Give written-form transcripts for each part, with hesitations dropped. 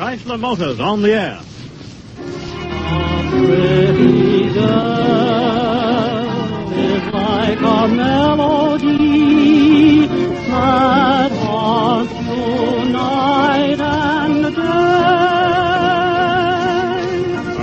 Chrysler Motors on the air. A pretty girl is like a melody that haunts you night and day.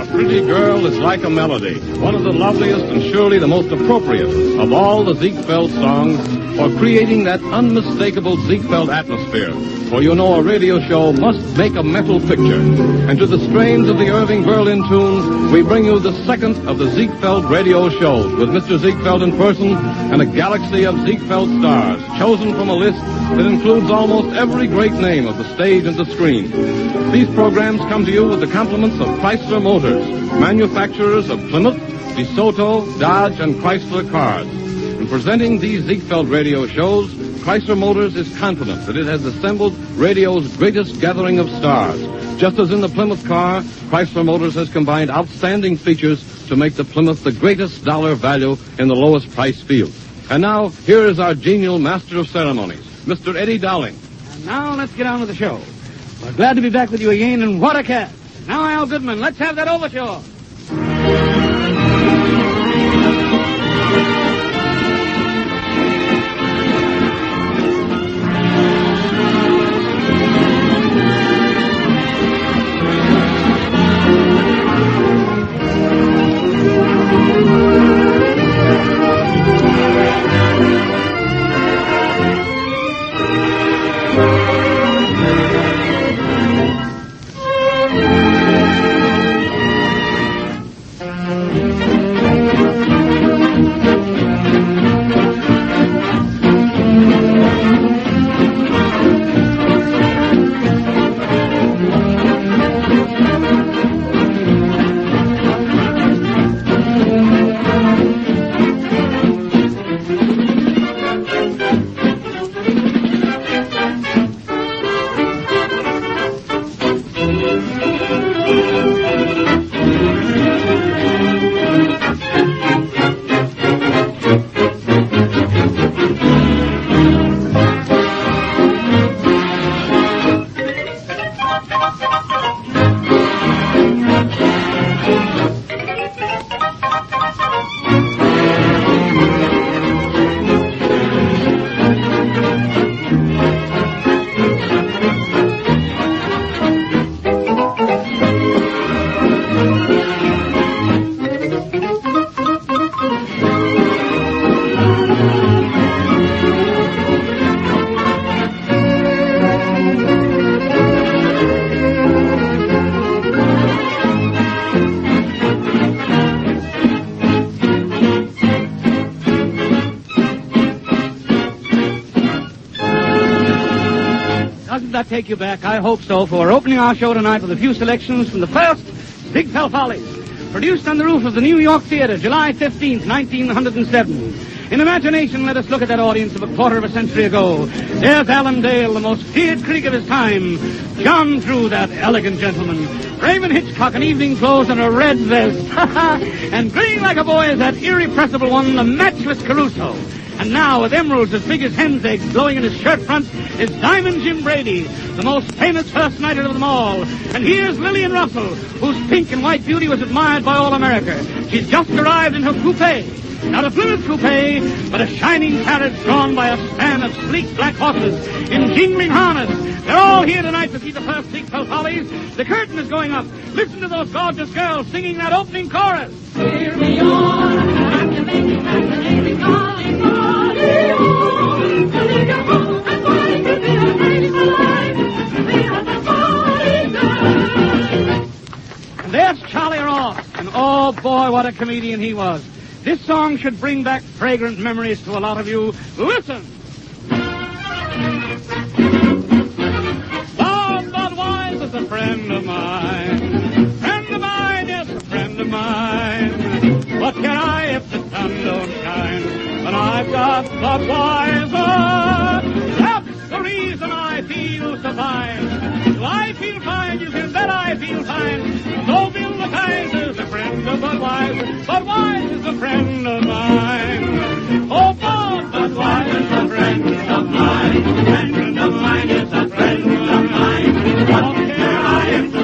A pretty girl is like a melody, one of the loveliest and surely the most appropriate of all the Ziegfeld songs for creating that unmistakable Ziegfeld atmosphere. For you know a radio show must make a mental picture. And to the strains of the Irving Berlin tune, we bring you the second of the Ziegfeld radio shows with Mr. Ziegfeld in person and a galaxy of Ziegfeld stars chosen from a list that includes almost every great name of the stage and the screen. These programs come to you with the compliments of Chrysler Motors, manufacturers of Plymouth, DeSoto, Dodge, and Chrysler cars. In presenting these Ziegfeld radio shows, Chrysler Motors is confident that it has assembled radio's greatest gathering of stars. Just as in the Plymouth car, Chrysler Motors has combined outstanding features to make the Plymouth the greatest dollar value in the lowest price field. And now, here is our genial master of ceremonies, Mr. Eddie Dowling. And now let's get on with the show. We're glad to be back with you again, and what a cast. Now, Al Goodman, let's have that overture. Take you back, I hope so, for opening our show tonight with a few selections from the first Ziegfeld Follies, produced on the roof of the New York Theater, July 15th, 1907. In imagination, let us look at that audience of a quarter of a century ago. There's Alan Dale, the most feared critic of his time. John Drew, that elegant gentleman. Raymond Hitchcock in evening clothes and a red vest. And grinning like a boy is that irrepressible one, the matchless Caruso. And now, with emeralds as big as hen's eggs glowing in his shirt front, is Diamond Jim Brady, the most famous first-nighter of them all. And here's Lillian Russell, whose pink and white beauty was admired by all America. She's just arrived in her coupe. Not a Plymouth coupe, but a shining carriage drawn by a span of sleek black horses in jingling harness. They're all here tonight to see the first Ziegfeld Follies. The curtain is going up. Listen to those gorgeous girls singing that opening chorus. Here we are, captivating, fascinating, calling, calling on. To leave your home and find to be a lady for life. We are the Follies girls. And there's Charlie Ross. And oh, boy, what a comedian he was. This song should bring back fragrant memories to a lot of you. Listen. Bob Budweiser is a friend of mine. Friend of mine, yes, a friend of mine. What can I if the sun don't shine? But I've got Budweiser. That's the reason I feel so fine. Do I feel fine? You can bet I feel fine. So Bill the Kaiser's a friend of Budweiser. Budweiser's a friend of mine. Oh, Bob Budweiser's a friend of mine. Friend of mine is a friend of mine. What care I if the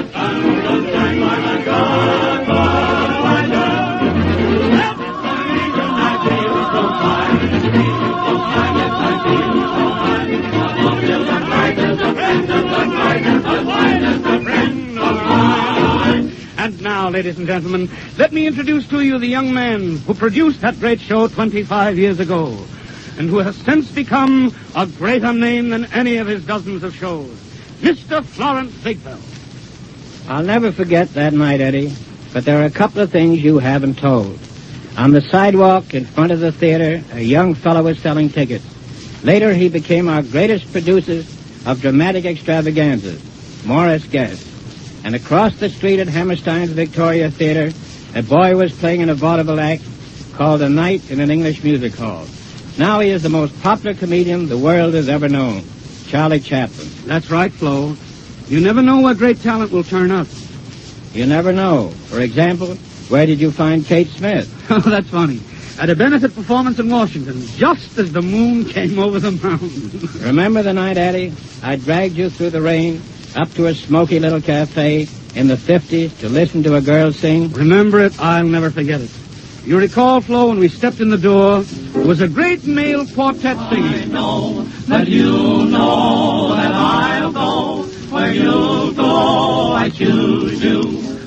now, ladies and gentlemen, let me introduce to you the young man who produced that great show 25 years ago, and who has since become a greater name than any of his dozens of shows, Mr. Florence Ziegfeld. I'll never forget that night, Eddie, but there are a couple of things you haven't told. On the sidewalk in front of the theater, a young fellow was selling tickets. Later, he became our greatest producer of dramatic extravaganzas, Morris Guest. And across the street at Hammerstein's Victoria Theater, a boy was playing in a vaudeville act called A Night in an English Music Hall. Now he is the most popular comedian the world has ever known, Charlie Chaplin. That's right, Flo. You never know what great talent will turn up. You never know. For example, where did you find Kate Smith? Oh, that's funny. At a benefit performance in Washington, just as the moon came over the mountain. Remember the night, Eddie? I dragged you through the rain up to a smoky little cafe in the 50s to listen to a girl sing? Remember it? I'll never forget it. You recall, Flo, when we stepped in the door, there was a great male quartet singing. I know that you know that I'll go where you go. I choose you,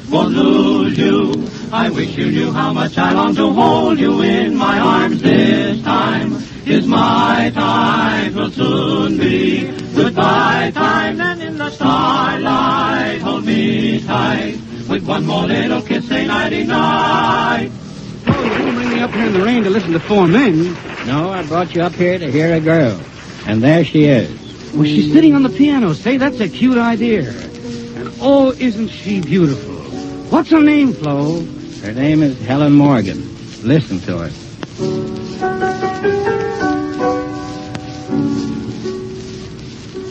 won't lose you. I wish you knew how much I long to hold you in my arms. This time is my time, will soon be goodbye time. And in the starlight, hold me tight. With one more little kiss, say nighty-night. Oh, you didn't bring me up here in the rain to listen to four men. No, I brought you up here to hear a girl. And there she is. Well, she's sitting on the piano. Say, that's a cute idea. And oh, isn't she beautiful? What's her name, Flo? Her name is Helen Morgan. Listen to her.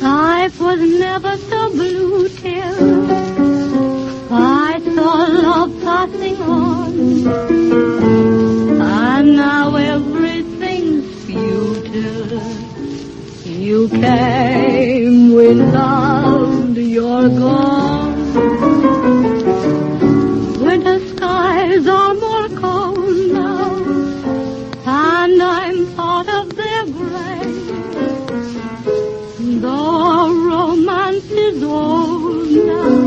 Life was never so blue till I saw love passing on. And now everything's futile. You came, we loved, you're gone. Winter skies are more cold now, and I'm part of their gray. The romance is old now.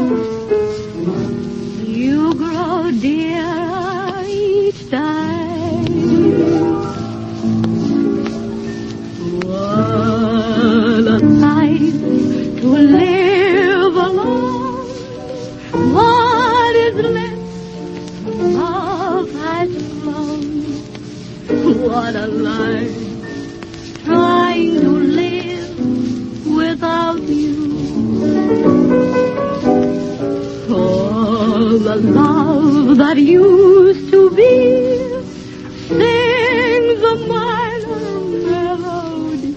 You grow dearer each day. What a life to live alone. What is left? Love has flown. What a life trying to live without you. Oh, the love that used to be sings a minor melody.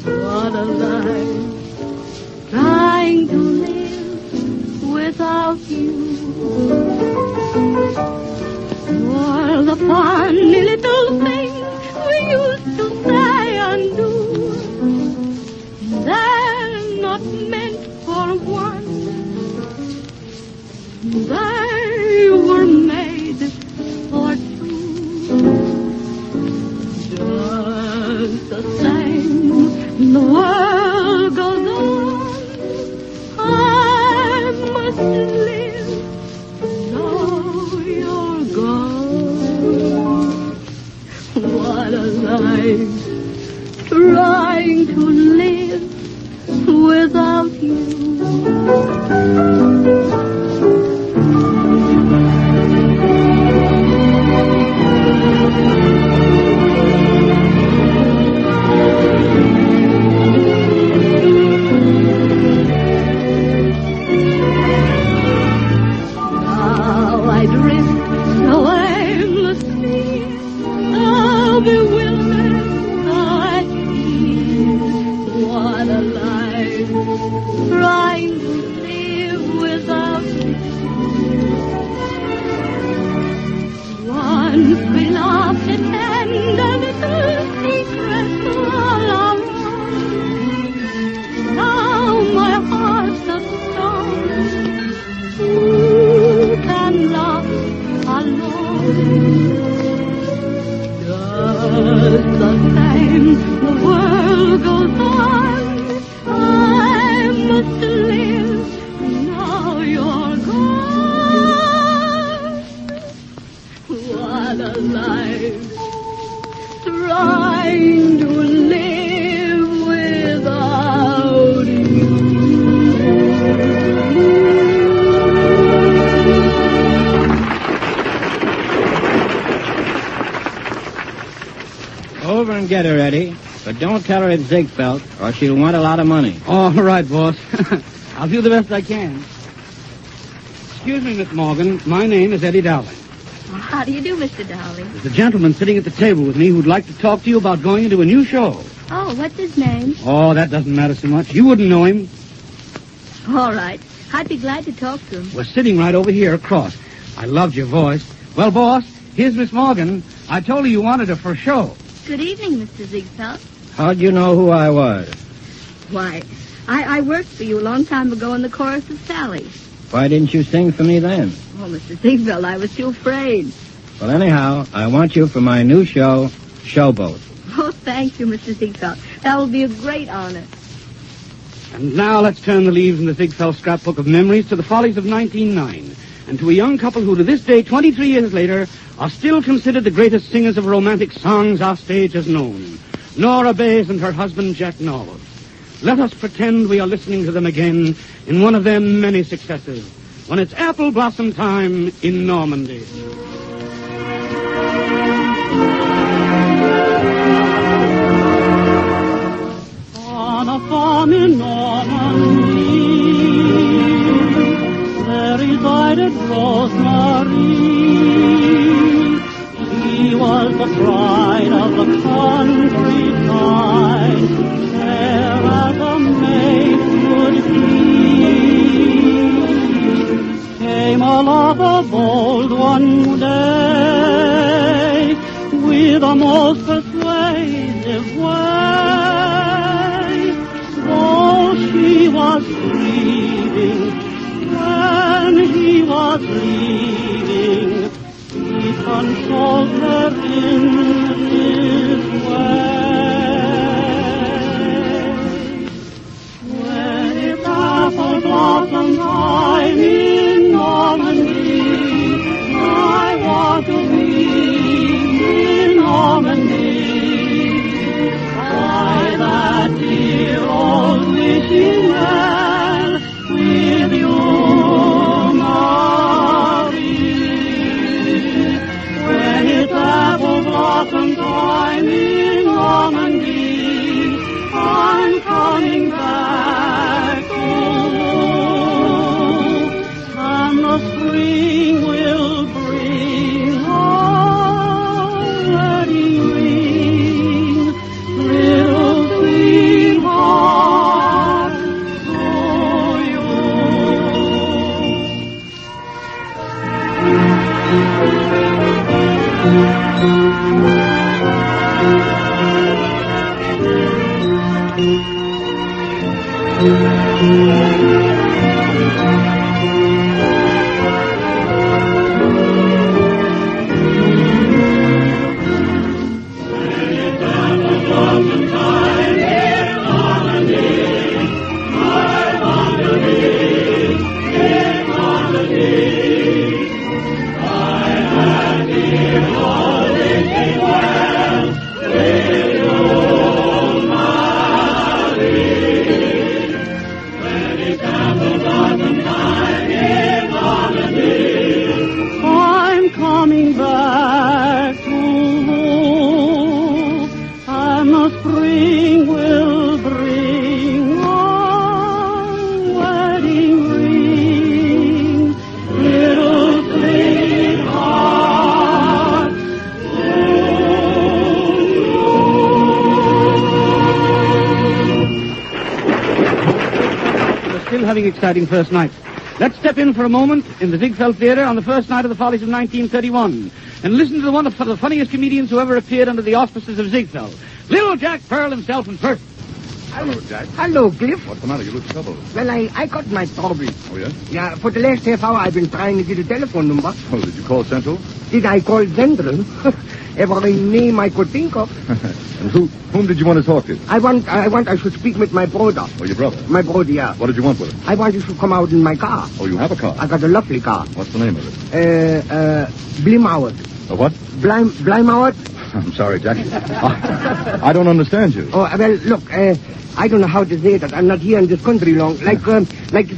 What a life trying to live without you. All the funny little things we used to say and do, they're not meant for one. They were made for two. Just the same, the world goes on. I must live, though you're gone. What a life, trying to live without you. get her, Eddie. But don't tell her it's Ziegfeld, or she'll want a lot of money. All right, boss. I'll do the best I can. Excuse me, Miss Morgan. My name is Eddie Dowling. Well, how do you do, Mr. Dowling? There's a gentleman sitting at the table with me who'd like to talk to you about going into a new show. Oh, what's his name? Oh, that doesn't matter so much. You wouldn't know him. All right. I'd be glad to talk to him. We're sitting right over here across. I loved your voice. Well, boss, here's Miss Morgan. I told her you wanted her for a show. Good evening, Mr. Ziegfeld. How'd you know who I was? Why, I worked for you a long time ago in the chorus of Sally. Why didn't you sing for me then? Oh, Mr. Ziegfeld, I was too afraid. Well, anyhow, I want you for my new show, Showboat. Oh, thank you, Mr. Ziegfeld. That will be a great honor. And now let's turn the leaves in the Ziegfeld scrapbook of memories to the Follies of 1909, and to a young couple who to this day, 23 years later, are still considered the greatest singers of romantic songs our stage has known. Nora Bays and her husband, Jack Norworth. Let us pretend we are listening to them again in one of their many successes, when it's apple blossom time in Normandy. On a farm in Normandy, there resided Rosemary. She was the pride of the countryside, fair as a maid could be. Came a lover bold one day, with a most persuasive way. Though she was grieving when he was leaving, he consoled her in his way. When it's apple blossom time in Normandy, I want to be in Normandy. By that dear old wishing well, with you, Marie. When it's apple blossom time in Normandy, I'm coming back to you, and the spring will bring a wedding ring, little sweetheart, to you. I'm coming back to you, and the spring will bring a wedding ring, little sweetheart, We're still having exciting first nights. Let's step in for a moment in the Ziegfeld Theater on the first night of the Follies of 1931 and listen to one of the funniest comedians who ever appeared under the auspices of Ziegfeld. Little Jack Pearl himself in person. Hello, Jack. Hello, Cliff. What's the matter? You look troubled. Well, I got my trouble. Oh, yes? Yeah, for the last half hour I've been trying to get a telephone number. Oh, did you call Central? Did I call Central? Every name I could think of. And whom did you want to talk to? I should speak with my brother. Oh, your brother? My brother, yeah. What did you want with him? I want you to come out in my car. Oh, you have a car? I got a lovely car. What's the name of it? Blimauer. A what? Blimauer? I'm sorry, Jack. I don't understand you. Oh, well, look, I don't know how to say that. I'm not here in this country long. Like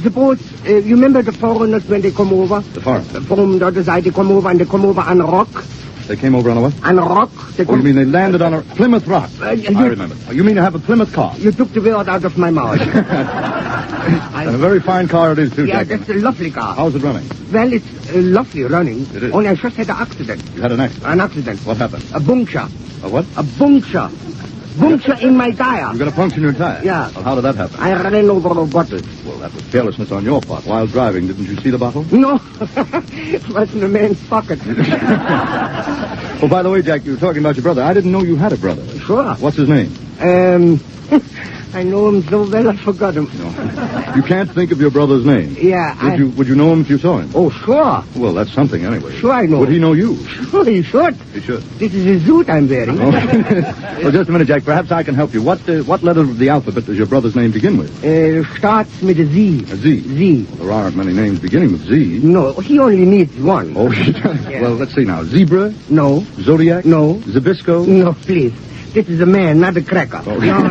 suppose, you remember the foreigners when they come over? The foreign? From the other side, they come over and they come over on a rock. They came over on a what? On a rock. Oh, you mean they landed on a Plymouth Rock? I remember. You mean to have a Plymouth car? You took the word out of my mouth. And a very fine car it is, too, Yeah, Jack. that's a lovely car. How's it running? Well, it's lovely running. It is. Only I just had an accident. You had an accident. An accident. What happened? A puncture. A what? A puncture. Puncture in my tire. You got a puncture in your tire? Yeah. Well, how did that happen? I ran over a bottle. Well, that was carelessness on your part. While driving, didn't you see the bottle? No. It was in a man's pocket. Oh, by the way, Jack, you were talking about your brother. I didn't know you had a brother. Sure. What's his name? I know him so well I forgot him. No. You can't think of your brother's name. Yeah, Would you know him if you saw him? Oh, sure. Well, that's something anyway. Sure I know. Would he know you? Sure, he should. He should. This is a suit I'm wearing. Oh. Well, just a minute, Jack. Perhaps I can help you. What letter of the alphabet does your brother's name begin with? Starts with a Z. A Z. Z. Well, there aren't many names beginning with Z. No, he only needs one. Oh, well, let's see now. Zebra? No. Zodiac? No. Zabisco? No, please. This is a man, not a cracker. Oh. No.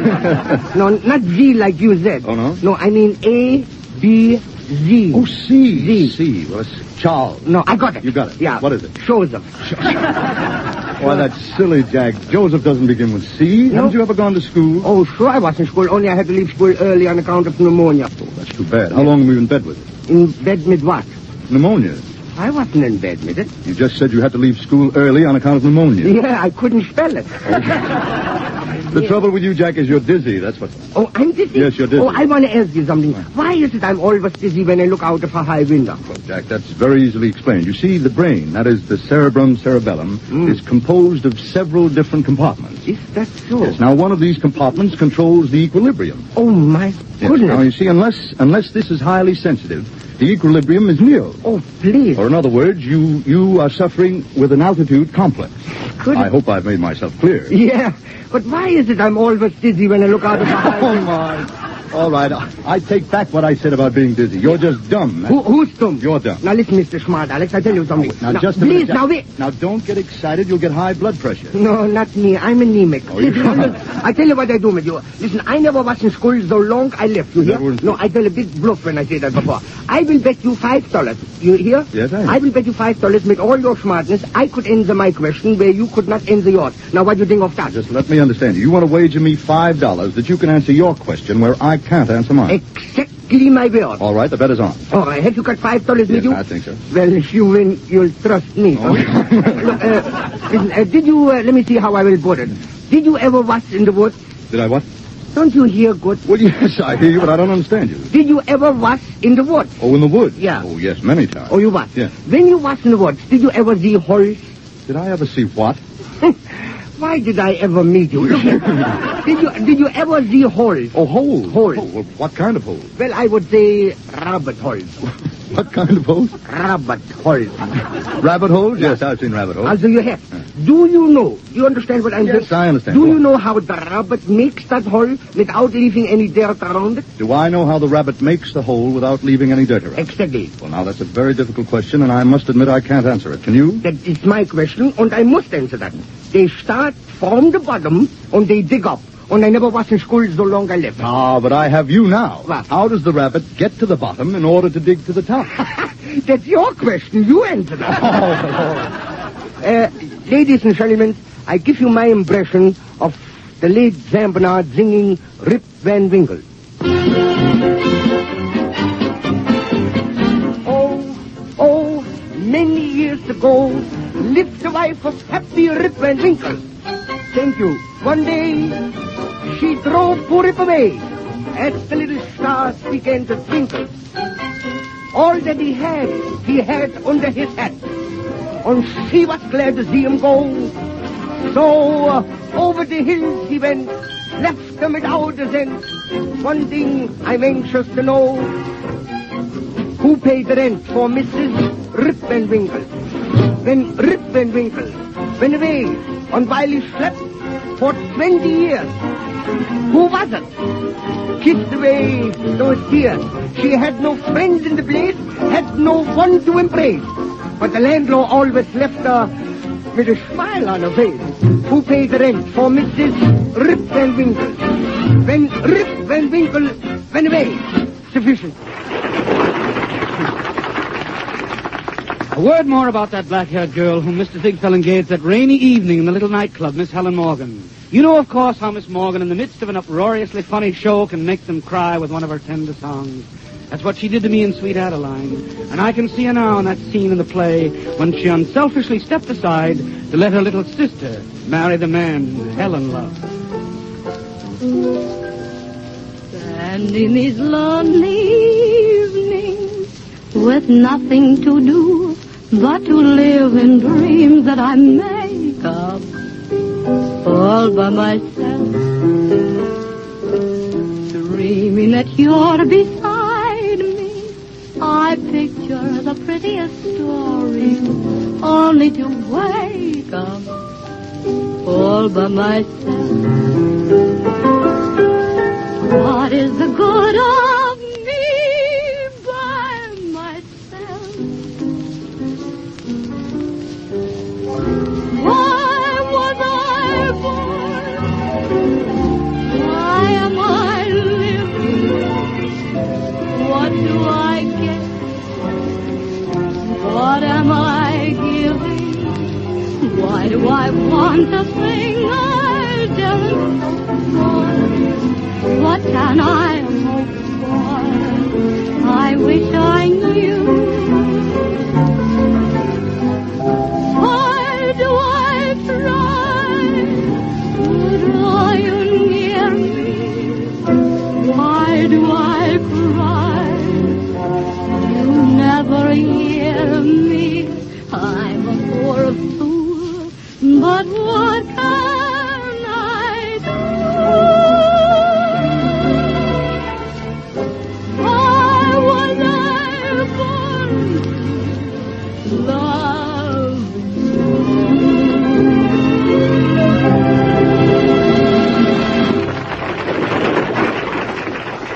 No, not Z like you said. Oh, no? No, I mean A, B, Z. Oh, C. Z. C. Well, it's Charles. No, I got it. You got it. Yeah. What is it? Joseph. Why, that's silly, Jack. Joseph doesn't begin with C. No. Haven't you ever gone to school? Oh, sure I was in school, only I had to leave school early on account of pneumonia. Oh, that's too bad. How long were you in bed with it? In bed with what? Pneumonia. I wasn't in bed with it. You just said you had to leave school early on account of pneumonia. Yeah, I couldn't spell it. The trouble with you, Jack, is you're dizzy. That's what... Oh, I'm dizzy? Yes, you're dizzy. Oh, I want to ask you something. Why is it I'm always dizzy when I look out of a high window? Well, Jack, that's very easily explained. You see, the brain, that is the cerebrum cerebellum, is composed of several different compartments. Is that so? Yes, now one of these compartments controls the equilibrium. Oh, my Yes, goodness. now, you see, unless this is highly sensitive, the equilibrium is nil. Oh, please. Or in other words, you are suffering with an altitude complex. Goodness. I hope I've made myself clear. Yeah, but why is it I'm always dizzy when I look out of a high Oh, window? my. All right, I take back what I said about being dizzy. You're just dumb. Who's dumb? You're dumb. Now, listen, Mr. Smart, Alex, I tell you something. Now, just a please, minute. Jack. now, wait. Now, don't get excited. You'll get high blood pressure. No, not me. I'm anemic. Oh, you Listen, are? look, I tell you what I do with you. Listen, I never was in school so long I left. You hear? That wouldn't- No, I tell a big bluff when I say that before. I will bet you $5. You hear? Yes, I am. I will bet you $5 with all your smartness. I could answer my question where you could not answer yours. Now, what do you think of that? Just let me understand you. You want to wager me $5 that you can answer your question where I can't answer mine. Exactly my word. All right, the bet is on. All right, have you got $5 with Yes, you? I think so. Well, if you win, you'll trust me. Oh. Look, listen, did you, let me see how I will put it. Did you ever was in the woods? Did I what? Don't you hear good? Well, yes, I hear you, but I don't understand you. Did you ever was in the woods? Oh, in the woods? Yeah. Oh, yes, many times. Oh, you was? Yeah. When you was in the woods, did you ever see holes? Did I ever see what? Why did I ever meet you? Look, did you ever see holes? Oh, holes. Holes. Oh, well, what kind of holes? Well, I would say rabbit holes. What kind of holes? Rabbit holes. Rabbit holes? Yes, I've seen rabbit holes. Also, you have. Do you know? You understand what I'm saying? Yes, I understand. Do Go you on. know how the rabbit makes that hole without leaving any dirt around it? Do I know how the rabbit makes the hole without leaving any dirt around? Exactly. Well, now, that's a very difficult question, and I must admit I can't answer it. Can you? That is my question, and I must answer that. They start from the bottom, and they dig up. And I never was in school so long I left. Ah, but I have you now. What? How does the rabbit get to the bottom in order to dig to the top? That's your question. You answer that. Ladies and gentlemen, I give you my impression of the late Sam Bernard singing Rip Van Winkle. Oh, many years ago, lived the wife of happy Rip Van Winkle. Thank you. One day, she drove poor Rip away as the little stars began to twinkle. All that he had under his hat. And she was glad to see him go. So, over the hills he went, left them without a cent. One thing I'm anxious to know. Who paid the rent for Mrs. Rip Van Winkle? When Rip Van Winkle went away, and while he slept for 20 years, who was it? Kissed away those tears. She had no friends in the place, had no one to embrace. But the landlord always left her with a smile on her face. Who paid the rent for Mrs. Rip Van Winkle? When Rip Van Winkle went away. Sufficient. A word more about that black-haired girl whom Mr. Ziegfeld engaged that rainy evening in the little nightclub, Miss Helen Morgan. You know, of course, how Miss Morgan, in the midst of an uproariously funny show, can make them cry with one of her tender songs. That's what she did to me in Sweet Adeline. And I can see her now in that scene in the play when she unselfishly stepped aside to let her little sister marry the man Helen loved. And in these lonely evenings, with nothing to do but to live in dreams that I make up all by myself, dreaming that you're beside me, I picture the prettiest story, only to wake up all by myself. What is the good of me by myself? Why was I born? Why am I living? What do I get? What am I giving? Why do I want a thing I don't want? What can I hope for? I wish I knew. Why do I try to draw you near me? Why do I cry? You never hear me. I'm a poor fool, but what can I do?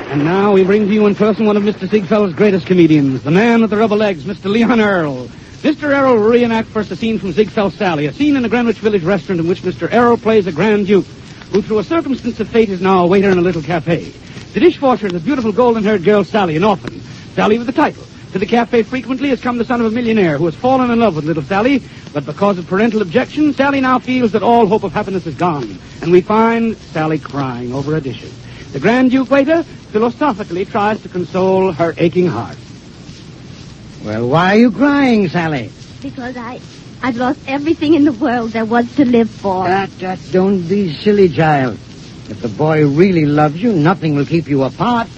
And now we bring to you in person one of Mr. Ziegfeld's greatest comedians, the man with the rubber legs, Mr. Leon Earl. Mr. Earl will reenact first a scene from Ziegfeld's Sally, a scene in a Greenwich Village restaurant in which Mr. Earl plays a Grand Duke, who through a circumstance of fate is now a waiter in a little cafe. The dishwasher is the beautiful golden-haired girl Sally, an orphan. Sally with the title. To the cafe frequently has come the son of a millionaire who has fallen in love with little Sally, but because of parental objection, Sally now feels that all hope of happiness is gone, and we find Sally crying over her dishes. The Grand Duke waiter philosophically tries to console her aching heart. Well, why are you crying, Sally? Because I've lost everything in the world there was to live for. Don't be silly, child. If the boy really loves you, nothing will keep you apart.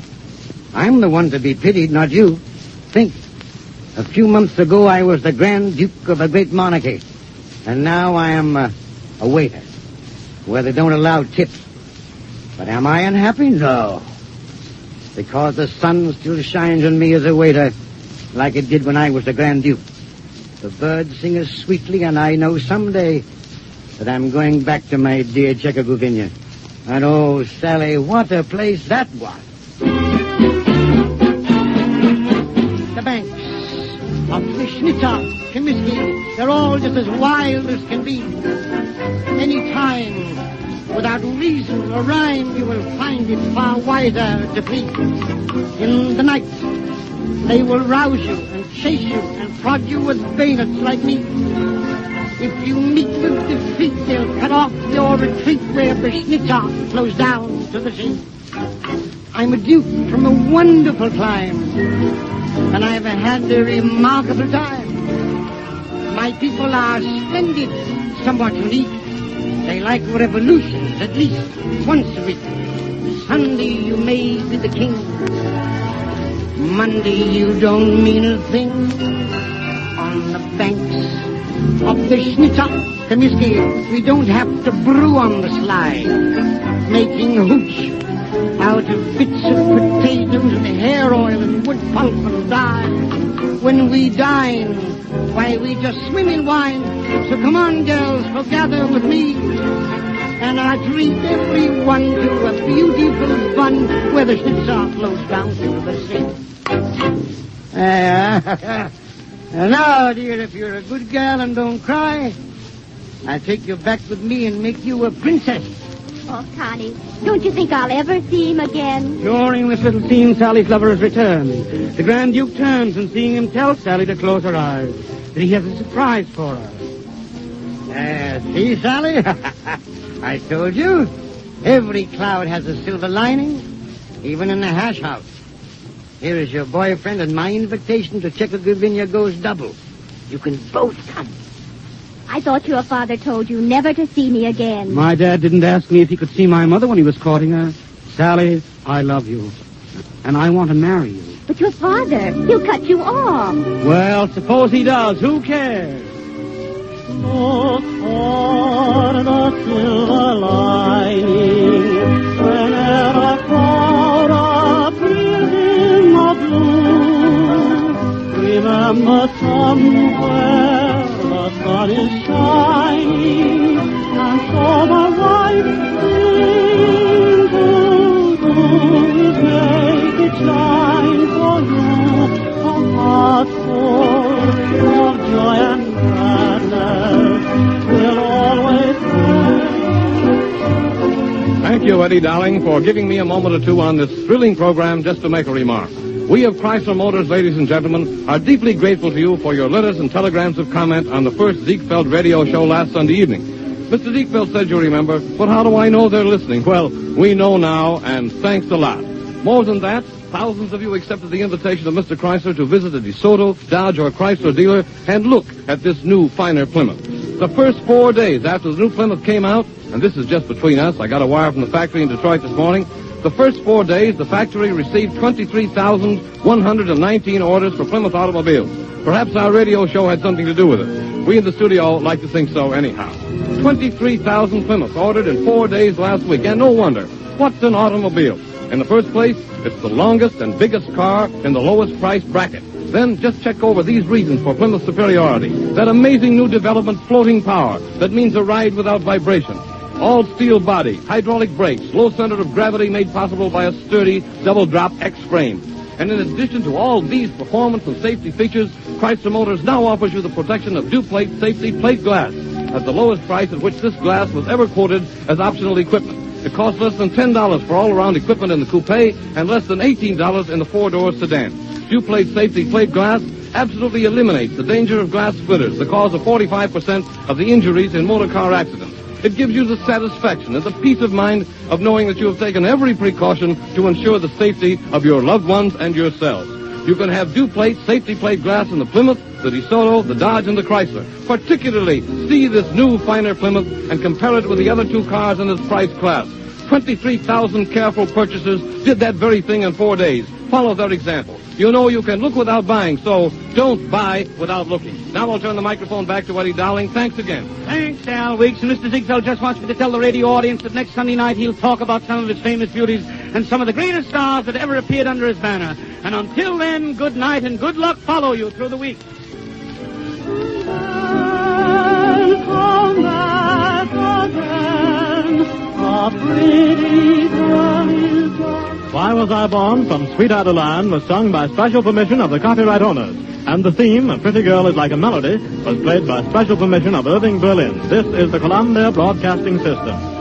I'm the one to be pitied, not you. Think. A few months ago, I was the Grand Duke of a great monarchy. And now I am a waiter, where they don't allow tips. But am I unhappy? No. Because the sun still shines on me as a waiter, like it did when I was the Grand Duke. The birds sing as sweetly, and I know someday that I'm going back to my dear Czechoslovakia. And oh, Sally, what a place that was. The banks of Schnitzer, Comiskey, they're all just as wild as can be. Any time, without reason or rhyme, you will find it far wiser to please. In the night, they will rouse you and chase you and prod you with bayonets like me. If you meet with defeat, they'll cut off your retreat where the Schnitzer flows down to the sea. I'm a duke from a wonderful clime, and I've had a remarkable time. My people are splendid, somewhat unique. They like revolutions at least once a week. Sunday you may be the king. Monday you don't mean a thing. On the banks of the Schnitzer, Comiskey, we don't have to brew on the sly, making hooch out of bits of potatoes and hair oil and wood pulp and dye. When we dine, why, we just swim in wine. So come on, girls, forgather with me, and I treat everyone to a beautiful fun where the Schnitzer flows down to the sea. Now, dear, if you're a good girl and don't cry, I'll take you back with me and make you a princess. Oh, Connie, don't you think I'll ever see him again? During this little scene, Sally's lover has returned. The Grand Duke turns and seeing him tells Sally to close her eyes. that he has a surprise for her. See, Sally? I told you. Every cloud has a silver lining, even in the hash house. Here is your boyfriend and my invitation to Czechoslovakia goes double. You can both come. I thought your father told you never to see me again. My dad didn't ask me if he could see my mother when he was courting her. Sally, I love you. And I want to marry you. But your father, he'll cut you off. Well, suppose he does. Who cares? Look for the silver lining whenever a cloud appears in the blue. Remember somewhere the sun is shining, and so the right thing to do is make it shine for you. A heart full of joy and gladness will always stay. Thank you, Eddie, darling, for giving me a moment or two on this thrilling program just to make a remark. We of Chrysler Motors, ladies and gentlemen, are deeply grateful to you for your letters and telegrams of comment on the first Ziegfeld radio show last Sunday evening. Mr. Ziegfeld said you remember, but how do I know they're listening? Well, we know now, and thanks a lot. More than that, thousands of you accepted the invitation of Mr. Chrysler to visit a DeSoto, Dodge, or Chrysler dealer and look at this new, finer Plymouth. The first 4 days after the new Plymouth came out, and this is just between us, I got a wire from the factory in Detroit this morning, the first 4 days, the factory received 23,119 orders for Plymouth automobiles. Perhaps our radio show had something to do with it. We in the studio like to think so anyhow. 23,000 Plymouths ordered in 4 days last week, and no wonder. What's an automobile? In the first place, it's the longest and biggest car in the lowest price bracket. Then just check over these reasons for Plymouth superiority. That amazing new development, floating power, that means a ride without vibration. All steel body, hydraulic brakes, low center of gravity made possible by a sturdy double-drop X frame. And in addition to all these performance and safety features, Chrysler Motors now offers you the protection of Duplate safety plate glass at the lowest price at which this glass was ever quoted as optional equipment. It costs less than $10 for all-around equipment in the coupe and less than $18 in the four-door sedan. Duplate safety plate glass absolutely eliminates the danger of glass splitters, the cause of 45% of the injuries in motor car accidents. It gives you the satisfaction and the peace of mind of knowing that you have taken every precaution to ensure the safety of your loved ones and yourselves. You can have Duplate safety plate glass in the Plymouth, the DeSoto, the Dodge, and the Chrysler. Particularly, see this new, finer Plymouth and compare it with the other two cars in this price class. 23,000 careful purchasers did that very thing in 4 days. Follow their example. You know you can look without buying, so don't buy without looking. Now I'll turn the microphone back to Eddie Dowling. Thanks again. Thanks, Al Weeks. And Mr. Ziegfeld just wants me to tell the radio audience that next Sunday night he'll talk about some of his famous beauties and some of the greatest stars that ever appeared under his banner. And until then, good night and good luck follow you through the week. Come back again, a pretty girl is gone. Why Was I Born from Sweet Adeline was sung by special permission of the copyright owners. And the theme, A Pretty Girl is Like a Melody, was played by special permission of Irving Berlin. This is the Columbia Broadcasting System.